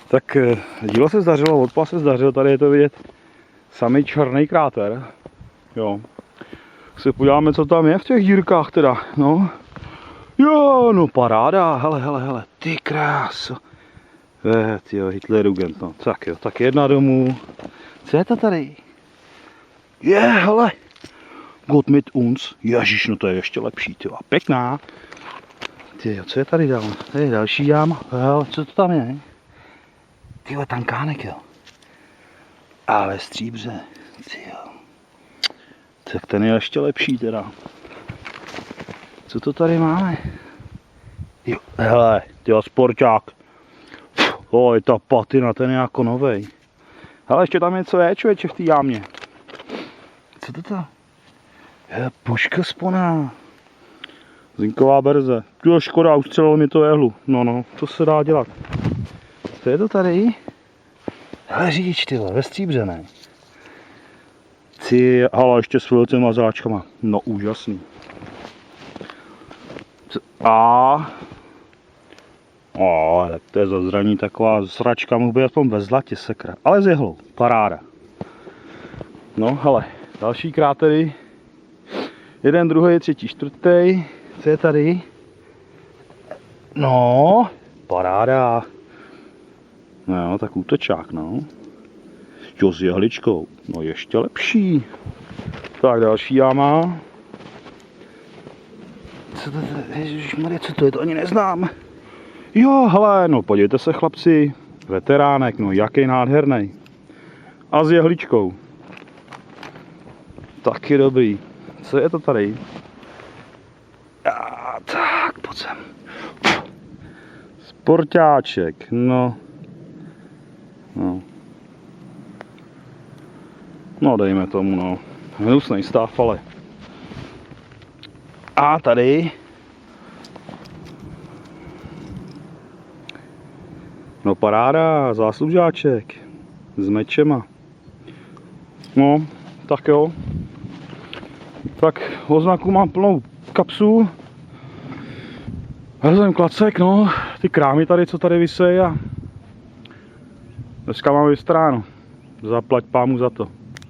Tak dílo se zdařilo, odpad se zdařil, tady je to vidět samý černý kráter. Jo. Se podíváme, co tam je v těch dírkách teda, no. Jo, no paráda, hele, ty kráso. Tyjo, Hitlerjugend, no, tak jo, tak jedna domů. Co je to tady? Hele. Gott mit uns. Ježiš, no to je ještě lepší, tyjo, pěkná. Tyjo, co je tady dál? Tady je další jáma, hele, co to tam je? Tyjo, tankánek, jo. A ve stříbře, tyjo. Tak ten je ještě lepší teda. Co to tady máme? Jo, hele, tyjo, sporták. Oj, ta patina, ten je jako novej. Hele, ještě tam něco je, člověče, v té jámě. Co to to? Je puška sponá. Zinková berze. Jo, škoda, ustřelilo mi to jehlu. No, to se dá dělat. Co je to tady? Hele, řidič, tyhle, ve stříbře, ne? Hele, ještě s velkýma zráčkama. No, úžasný. Ale to je za zraní taková sračka, mohl by aspoň ve zlatě, sekra. Ale s jehlou, paráda. No, hele, další krátery. Jeden, druhý, třetí, čtvrtý. Co je tady? No, paráda. No, tak útočák, no. Jo, s jehličkou. No, ještě lepší. Tak, další jáma. Co to je? Ježišmarja, co to je? To ani neznám. Jo, hele, no podívejte se, chlapci. Veteránek, no jaký nádherný. A s jehličkou. Taky dobrý. Co je to tady? Tak, pojď sem. Sportáček, no. No, dejme tomu, no. Hnusnej stav, ale. A tady. No paráda, záslužáček. S mečema. No, tak jo. Tak oznaku mám plnou kapsu. Vezmem klacek, no. Ty krámy tady, co tady visejí a dneska mám vystráno. Zaplať pámu za to.